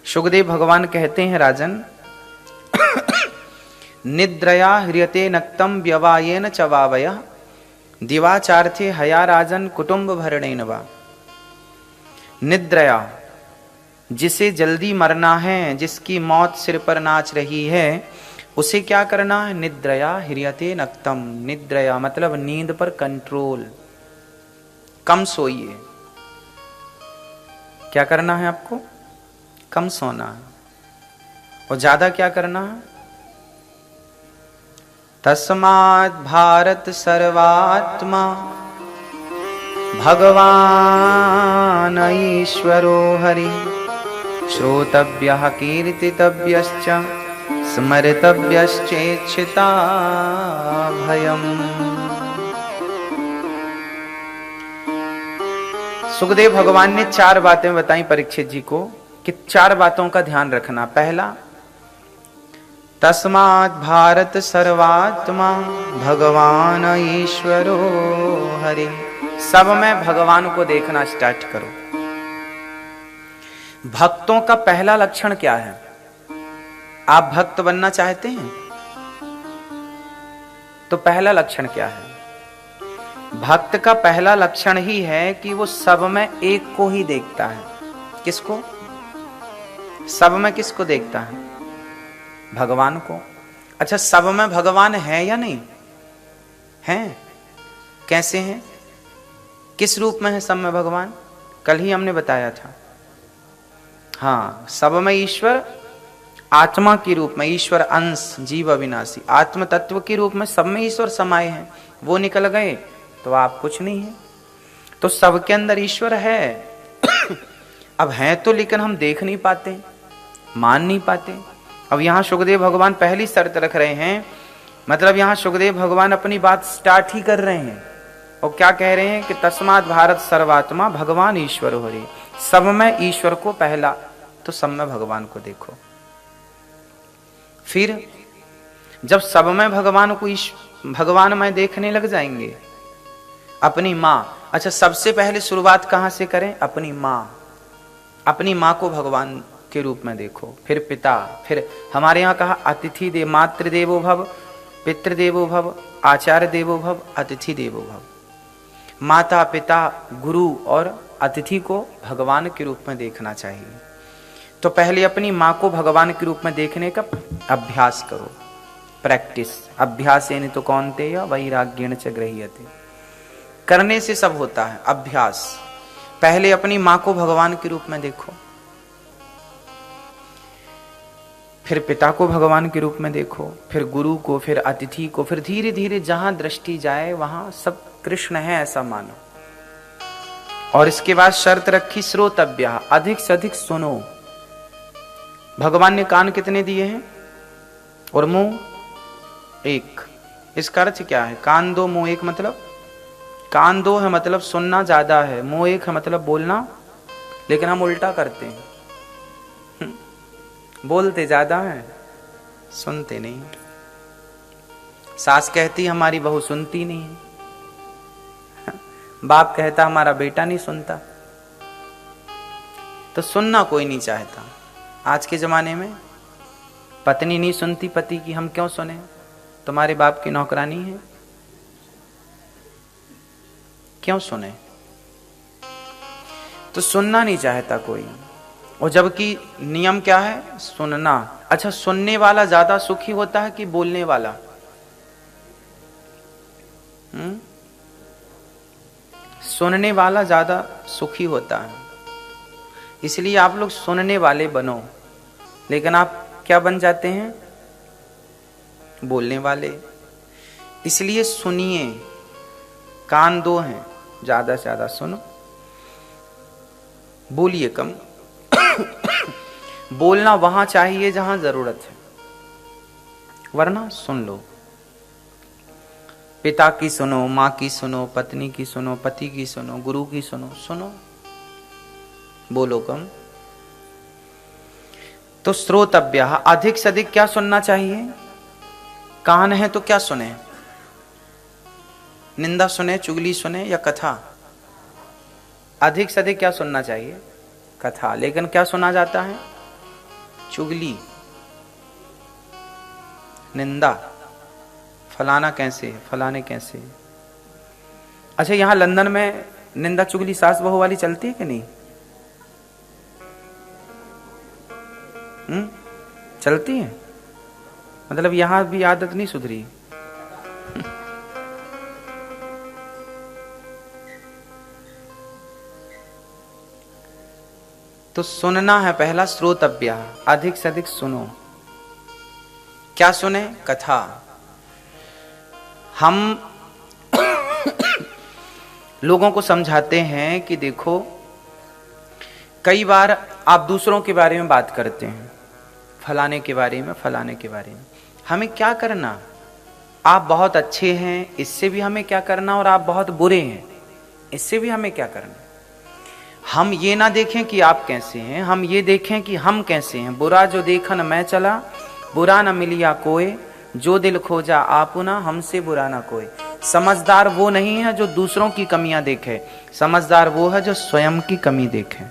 सुखदेव भगवान कहते हैं राजन, निद्रया ह्रियते नक्तम व्यवायेन चवावयः दिवाचार्थे हया राजन कुटुंब भरणेन वा। निद्रया, जिसे जल्दी मरना है, जिसकी मौत सिर पर नाच रही है, उसे क्या करना है? निद्रया ह्रियते नक्तम। निद्रया मतलब नींद पर कंट्रोल, कम सोइए। क्या करना है आपको? कम सोना है। और ज्यादा क्या करना है? तस्मात् भारत सर्वात्मा भगवान ईश्वरो हरि श्रोतव्यः कीर्तितव्यश्च स्मर्तव्यश्चेच्छिता भयम्। सुखदेव भगवान ने 4 बातें बताई परीक्षित जी को कि 4 बातों का ध्यान रखना। पहला, तस्मात् भारत सर्वात्मा भगवान ईश्वरो हरि। सब में भगवान को देखना स्टार्ट करो। भक्तों का पहला लक्षण क्या है? आप भक्त बनना चाहते हैं तो पहला लक्षण क्या है? भक्त का पहला लक्षण ही है कि वो सब में एक को ही देखता है। किसको? सब में किसको देखता है? भगवान को। अच्छा, सब में भगवान है या नहीं है? कैसे हैं? किस रूप में है सब में भगवान? कल ही हमने बताया था। हाँ, सब में ईश्वर आत्मा के रूप में, ईश्वर अंश जीव अविनाशी आत्म तत्व के रूप में सब में ईश्वर समाये हैं। वो निकल गए तो आप कुछ नहीं है। तो सबके अंदर ईश्वर है। अब है तो, लेकिन हम देख नहीं पाते, मान नहीं पाते। अब यहां सुखदेव भगवान पहली शर्त रख रहे हैं, मतलब यहां सुखदेव भगवान अपनी बात स्टार्ट ही कर रहे हैं और क्या कह रहे हैं कि तस्मात् भारत सर्वात्मा भगवान ईश्वर हो रही। सब में ईश्वर को पहला, तो सब में भगवान को देखो। फिर जब सब में भगवान को भगवान में देखने लग जाएंगे, अपनी मां। अच्छा, सबसे पहले शुरुआत कहां से करें? अपनी मां। अपनी मां को भगवान के रूप में देखो। फिर पिता, फिर हमारे यहां कहा अतिथि देव, मातृ देवो भव, पितृ देवो भव, आचार्य देवो भव, अतिथि देवो भव। माता, पिता, गुरु और अतिथि को भगवान के रूप में देखना चाहिए। तो पहले अपनी मां को भगवान के रूप में देखने का अभ्यास करो, प्रैक्टिस। अभ्यासेन तो कौन्तेय वैराग्येण च गृह्यते। करने से सब होता है, अभ्यास। पहले अपनी मां को भगवान के रूप में देखो, फिर पिता को भगवान के रूप में देखो, फिर गुरु को, फिर अतिथि को, फिर धीरे धीरे जहां दृष्टि जाए वहां सब कृष्ण है ऐसा मानो। और इसके बाद शर्त रखी श्रोतव्य, अधिक से अधिक सुनो। भगवान ने कान कितने दिए हैं और मुंह 1। इसका अर्थ क्या है? कान 2 मुंह 1, मतलब कान 2 है मतलब सुनना ज्यादा है, मुंह 1 है मतलब बोलना। लेकिन हम उल्टा करते हैं, बोलते ज्यादा है, सुनते नहीं। सास कहती हमारी बहू सुनती नहीं है, बाप कहता हमारा बेटा नहीं सुनता। तो सुनना कोई नहीं चाहता। आज के जमाने में पत्नी नहीं सुनती पति की, हम क्यों सुने? तुम्हारे बाप की नौकरानी है, क्यों सुने? तो सुनना नहीं चाहता कोई। और जबकि नियम क्या है? सुनना। अच्छा, सुनने वाला ज्यादा सुखी होता है कि बोलने वाला? सुनने वाला ज्यादा सुखी होता है। इसलिए आप लोग सुनने वाले बनो, लेकिन आप क्या बन जाते हैं? बोलने वाले। इसलिए सुनिए, कान 2 हैं, ज्यादा से ज्यादा सुनो, बोलिए कम। बोलना वहां चाहिए जहां जरूरत है, वरना सुन लो। पिता की सुनो, मां की सुनो, पत्नी की सुनो, पति की सुनो, गुरु की सुनो, सुनो, बोलो कम। तो श्रोतव्य, अधिक से अधिक क्या सुनना चाहिए? कान है तो क्या सुने? निंदा सुने, चुगली सुने या कथा? अधिक से अधिक क्या सुनना चाहिए? कथा। लेकिन क्या सुना जाता है? चुगली, निंदा, फलाना कैसे है, फलाने कैसे है। अच्छा, यहां लंदन में निंदा चुगली सास बहू वाली चलती है कि नहीं? चलती है? मतलब यहां भी आदत नहीं सुधरी। तो सुनना है पहला, श्रोतव्य, अधिक से अधिक सुनो। क्या सुने? कथा। हम लोगों को समझाते हैं कि देखो, कई बार आप दूसरों के बारे में बात करते हैं, फलाने के बारे में, फलाने के बारे में। हमें क्या करना? आप बहुत अच्छे हैं, इससे भी हमें क्या करना? और आप बहुत बुरे हैं, इससे भी हमें क्या करना? हम ये ना देखें कि आप कैसे हैं, हम ये देखें कि हम कैसे हैं। बुरा जो देखन मैं चला, बुरा न मिलिया कोई, जो दिल खोजा आपुना, हमसे बुरा ना कोई। समझदार वो नहीं है जो दूसरों की कमियां देखे, समझदार वो है जो स्वयं की कमी देखे।